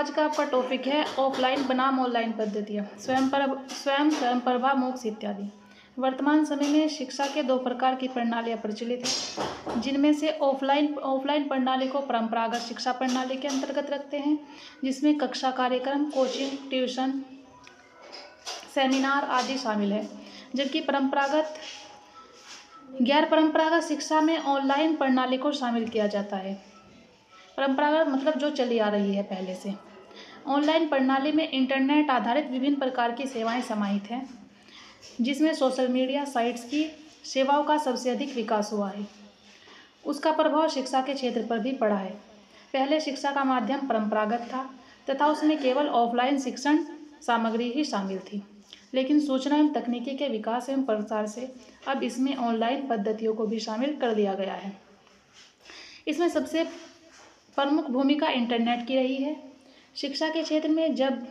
आज का आपका टॉपिक है ऑफलाइन बनाम ऑनलाइन पद्धतियाँ, स्वयं प्रभा, मोक्ष इत्यादि। वर्तमान समय में शिक्षा के दो प्रकार की प्रणालियाँ प्रचलित हैं, जिनमें से ऑफलाइन प्रणाली को परंपरागत शिक्षा प्रणाली के अंतर्गत रखते हैं, जिसमें कक्षा कार्यक्रम, कोचिंग, ट्यूशन, सेमिनार आदि शामिल है। जबकि गैर परंपरागत शिक्षा में ऑनलाइन प्रणाली को शामिल किया जाता है। परंपरागत मतलब जो चली आ रही है पहले से। ऑनलाइन प्रणाली में इंटरनेट आधारित विभिन्न प्रकार की सेवाएं समाहित हैं, जिसमें सोशल मीडिया साइट्स की सेवाओं का सबसे अधिक विकास हुआ है। उसका प्रभाव शिक्षा के क्षेत्र पर भी पड़ा है। पहले शिक्षा का माध्यम परंपरागत था तथा उसमें केवल ऑफलाइन शिक्षण सामग्री ही शामिल थी, लेकिन सूचना एवं तकनीकी के विकास एवं प्रसार से अब इसमें ऑनलाइन पद्धतियों को भी शामिल कर दिया गया है। इसमें सबसे प्रमुख भूमिका इंटरनेट की रही है। शिक्षा के क्षेत्र में जब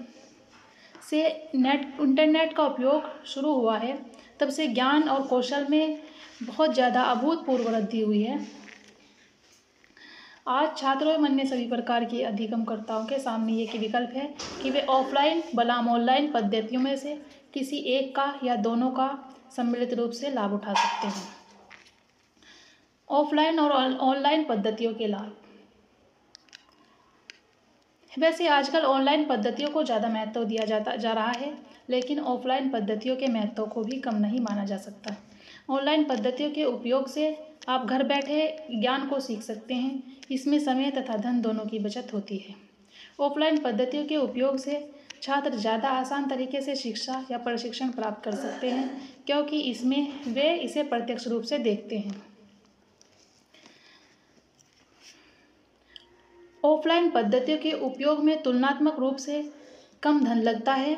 से इंटरनेट का उपयोग शुरू हुआ है, तब से ज्ञान और कौशल में बहुत ज़्यादा अभूतपूर्व वृद्धि हुई है। आज छात्रों एवं अन्य सभी प्रकार की अधिगमकर्ताओं के सामने ये विकल्प है कि वे ऑफलाइन बनाम ऑनलाइन पद्धतियों में से किसी एक का या दोनों का सम्मिलित रूप से लाभ उठा सकते हैं। ऑफलाइन और ऑनलाइन पद्धतियों के लाभ। वैसे आजकल ऑनलाइन पद्धतियों को ज़्यादा महत्व दिया जा रहा है, लेकिन ऑफलाइन पद्धतियों के महत्व को भी कम नहीं माना जा सकता। ऑनलाइन पद्धतियों के उपयोग से आप घर बैठे ज्ञान को सीख सकते हैं। इसमें समय तथा धन दोनों की बचत होती है। ऑफलाइन पद्धतियों के उपयोग से छात्र ज़्यादा आसान तरीके से शिक्षा या प्रशिक्षण प्राप्त कर सकते हैं, क्योंकि इसमें वे इसे प्रत्यक्ष रूप से देखते हैं। ऑफलाइन पद्धतियों के उपयोग में तुलनात्मक रूप से कम धन लगता है,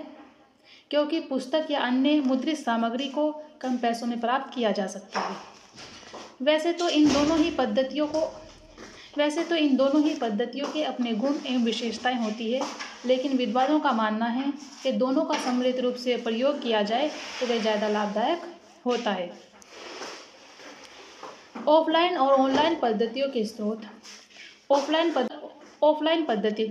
क्योंकि पुस्तक या अन्य मुद्रित सामग्री को कम पैसों में प्राप्त किया जा सकता है। वैसे तो इन दोनों ही पद्धतियों के अपने गुण एवं विशेषताएं होती है, लेकिन विद्वानों का मानना है कि दोनों का सम्मिलित रूप से प्रयोग किया जाए तो वह ज़्यादा लाभदायक होता है। ऑफलाइन और ऑनलाइन पद्धतियों के स्रोत। ऑफलाइन पद्धतियों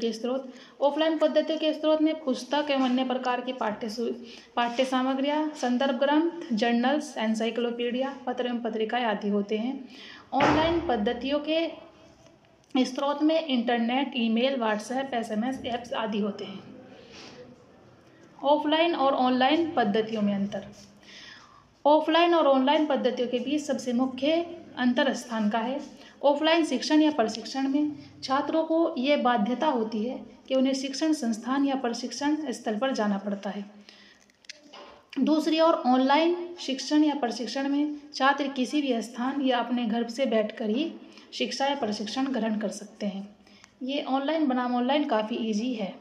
के स्रोत में पुस्तक एवं अन्य प्रकार की पाठ्य सामग्रियाँ, संदर्भ ग्रंथ, जर्नल्स, एनसाइक्लोपीडिया, पत्र एवं पत्रिकाएँ आदि होते हैं। ऑनलाइन पद्धतियों के स्रोत में internet, email, WhatsApp, SMS apps आदि होते हैं। ऑफलाइन और ऑनलाइन पद्धतियों में अंतर। ऑफलाइन और ऑनलाइन पद्धतियों के बीच सबसे मुख्य अंतर स्थान का है। ऑफलाइन शिक्षण या प्रशिक्षण में छात्रों को ये बाध्यता होती है कि उन्हें शिक्षण संस्थान या प्रशिक्षण स्थल पर जाना पड़ता है। दूसरी ओर ऑनलाइन शिक्षण या प्रशिक्षण में छात्र किसी भी स्थान या अपने घर से बैठकर ही शिक्षा या प्रशिक्षण ग्रहण कर सकते हैं। ये ऑनलाइन बनाम ऑनलाइन काफ़ी ईजी है।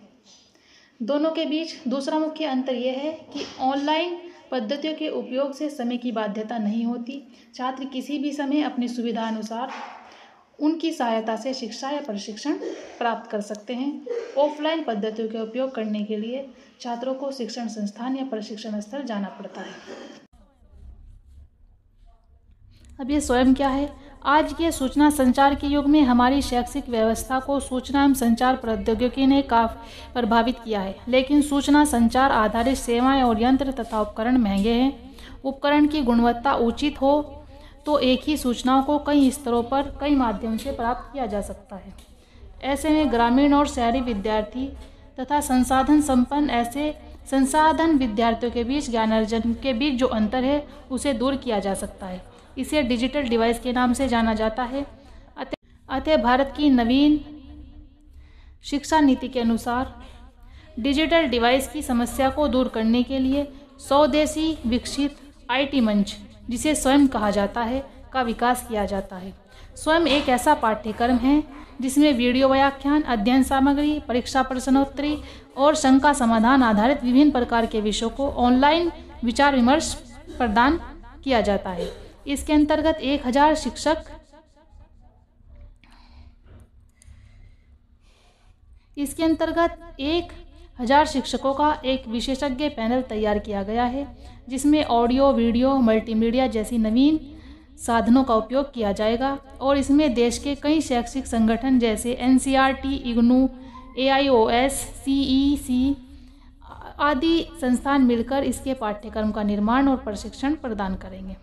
दोनों के बीच दूसरा मुख्य अंतर यह है कि ऑनलाइन पद्धतियों के उपयोग से समय की बाध्यता नहीं होती। छात्र किसी भी समय अपनी सुविधा अनुसार उनकी सहायता से शिक्षा या प्रशिक्षण प्राप्त कर सकते हैं। ऑफलाइन पद्धतियों के उपयोग करने के लिए छात्रों को शिक्षण संस्थान या प्रशिक्षण स्थल जाना पड़ता है। अब ये स्वयं क्या है? आज के सूचना संचार के युग में हमारी शैक्षिक व्यवस्था को सूचना एवं संचार प्रौद्योगिकी ने काफ़ी प्रभावित किया है, लेकिन सूचना संचार आधारित सेवाएं और यंत्र तथा उपकरण महंगे हैं। उपकरण की गुणवत्ता उचित हो तो एक ही सूचनाओं को कई स्तरों पर कई माध्यम से प्राप्त किया जा सकता है। ऐसे में ग्रामीण और शहरी विद्यार्थी तथा संसाधन संपन्न ऐसे संसाधन विद्यार्थियों के बीच ज्ञानार्जन के बीच जो अंतर है उसे दूर किया जा सकता है। इसे डिजिटल डिवाइस के नाम से जाना जाता है। अतः भारत की नवीन शिक्षा नीति के अनुसार डिजिटल डिवाइस की समस्या को दूर करने के लिए स्वदेशी विकसित IT मंच, जिसे स्वयं कहा जाता है, का विकास किया जाता है। स्वयं एक ऐसा पाठ्यक्रम है जिसमें वीडियो व्याख्यान, अध्ययन सामग्री, परीक्षा प्रश्नोत्तरी और शंका समाधान आधारित विभिन्न प्रकार के विषयों को ऑनलाइन विचार विमर्श प्रदान किया जाता है। इसके अंतर्गत 1000 शिक्षकों का एक विशेषज्ञ पैनल तैयार किया गया है, जिसमें ऑडियो, वीडियो, मल्टीमीडिया जैसी नवीन साधनों का उपयोग किया जाएगा और इसमें देश के कई शैक्षिक संगठन जैसे NCERT, IGNOU, AIOS, CEC आदि संस्थान मिलकर इसके पाठ्यक्रम का निर्माण और प्रशिक्षण प्रदान करेंगे।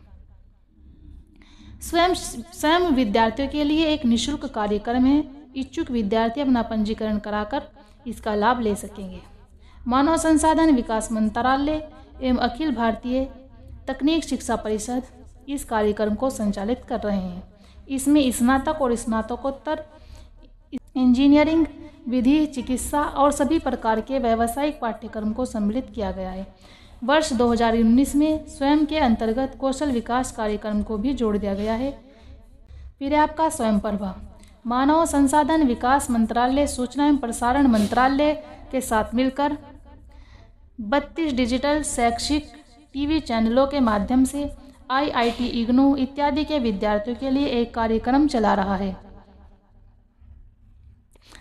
स्वयं विद्यार्थियों के लिए एक निःशुल्क कार्यक्रम है। इच्छुक विद्यार्थी अपना पंजीकरण कराकर इसका लाभ ले सकेंगे। मानव संसाधन विकास मंत्रालय एवं अखिल भारतीय तकनीक शिक्षा परिषद इस कार्यक्रम को संचालित कर रहे हैं। इसमें स्नातक और स्नातकोत्तर इंजीनियरिंग, विधि, चिकित्सा और सभी प्रकार के व्यावसायिक पाठ्यक्रम को सम्मिलित किया गया है। वर्ष 2019 में स्वयं के अंतर्गत कौशल विकास कार्यक्रम को भी जोड़ दिया गया है। फिर है आपका स्वयं प्रभा। मानव संसाधन विकास मंत्रालय, सूचना एवं प्रसारण मंत्रालय के साथ मिलकर 32 डिजिटल शैक्षिक टीवी चैनलों के माध्यम से IIT, इग्नू इत्यादि के विद्यार्थियों के लिए एक कार्यक्रम चला रहा है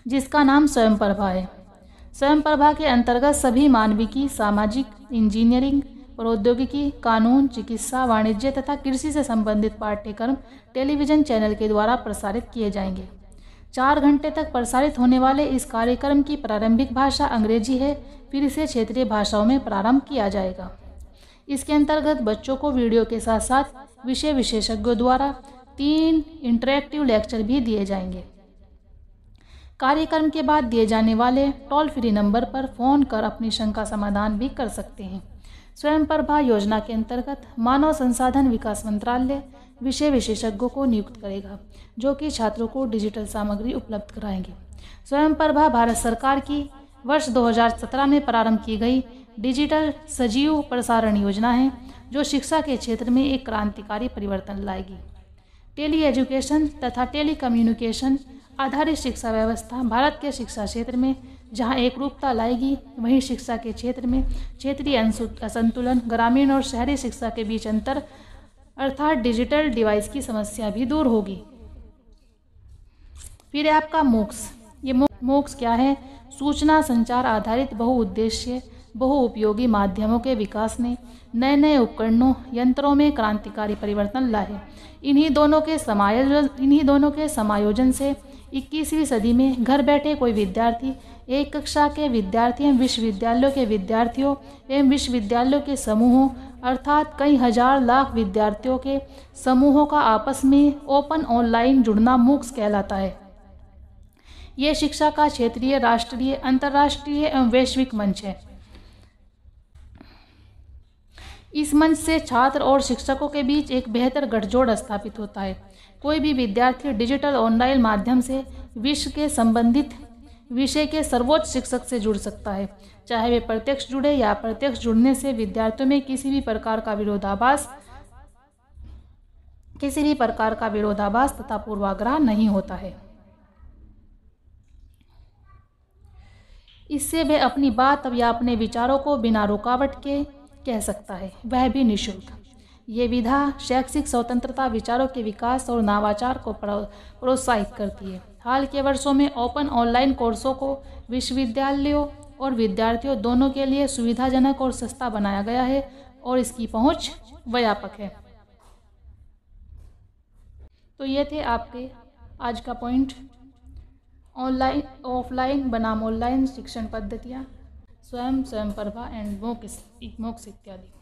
जिसका नाम स्वयं प्रभा है। स्वयं प्रभा के अंतर्गत सभी मानविकी, सामाजिक, इंजीनियरिंग, प्रौद्योगिकी, कानून, चिकित्सा, वाणिज्य तथा कृषि से संबंधित पाठ्यक्रम टेलीविजन चैनल के द्वारा प्रसारित किए जाएंगे। 4 घंटे तक प्रसारित होने वाले इस कार्यक्रम की प्रारंभिक भाषा अंग्रेजी है, फिर इसे क्षेत्रीय भाषाओं में प्रारंभ किया जाएगा। इसके अंतर्गत बच्चों को वीडियो के साथ साथ विषय विशेषज्ञों द्वारा 3 इंटरैक्टिव लेक्चर भी दिए जाएंगे। कार्यक्रम के बाद दिए जाने वाले टोल फ्री नंबर पर फ़ोन कर अपनी शंका समाधान भी कर सकते हैं। स्वयं प्रभा योजना के अंतर्गत मानव संसाधन विकास मंत्रालय विषय विशेषज्ञों को नियुक्त करेगा जो कि छात्रों को डिजिटल सामग्री उपलब्ध कराएंगे। स्वयं प्रभा भारत सरकार की वर्ष 2017 में प्रारंभ की गई डिजिटल सजीव प्रसारण योजना है जो शिक्षा के क्षेत्र में एक क्रांतिकारी परिवर्तन लाएगी। टेली एजुकेशन तथा टेली कम्युनिकेशन आधारित शिक्षा व्यवस्था भारत के शिक्षा क्षेत्र में जहां एकरूपता लाएगी, वहीं शिक्षा के क्षेत्र में क्षेत्रीय असंतुलन, ग्रामीण और शहरी शिक्षा के बीच अंतर अर्थात डिजिटल डिवाइस की समस्या भी दूर होगी। फिर है आपका मोक्ष। ये मोक्ष क्या है? सूचना संचार आधारित बहुउद्देश्य बहुउपयोगी माध्यमों के विकास ने नए नए उपकरणों यंत्रों में क्रांतिकारी परिवर्तन लाए। इन्हीं दोनों के समायोजन से 21वीं सदी में घर बैठे कोई विद्यार्थी एक कक्षा के विद्यार्थी एवं विश्वविद्यालयों के विद्यार्थियों एवं विश्वविद्यालयों के समूहों अर्थात कई हजार लाख विद्यार्थियों के समूहों का आपस में ओपन ऑनलाइन जुड़ना मूक्स कहलाता है। ये शिक्षा का क्षेत्रीय, राष्ट्रीय, अंतर्राष्ट्रीय एवं वैश्विक मंच है। इस मंच से छात्र और शिक्षकों के बीच एक बेहतर गठजोड़ स्थापित होता है। कोई भी विद्यार्थी डिजिटल ऑनलाइन माध्यम से विश्व के संबंधित विषय के सर्वोच्च शिक्षक से जुड़ सकता है, चाहे वे प्रत्यक्ष जुड़े या अप्रत्यक्ष। जुड़ने से विद्यार्थियों में किसी भी प्रकार का विरोधाभास तथा पूर्वाग्रह नहीं होता है। इससे वे अपनी बात या अपने विचारों को बिना रुकावट के कह सकता है, वह भी निःशुल्क। ये विधा शैक्षिक स्वतंत्रता, विचारों के विकास और नवाचार को प्रोत्साहित करती है। हाल के वर्षों में ओपन ऑनलाइन कोर्सों को विश्वविद्यालयों और विद्यार्थियों दोनों के लिए सुविधाजनक और सस्ता बनाया गया है और इसकी पहुंच व्यापक है। तो ये थे आपके आज का पॉइंट, ऑनलाइन ऑफलाइन बनाम ऑनलाइन शिक्षण पद्धतियाँ, स्वयं प्रभा एंड मोक्ष इत्यादि।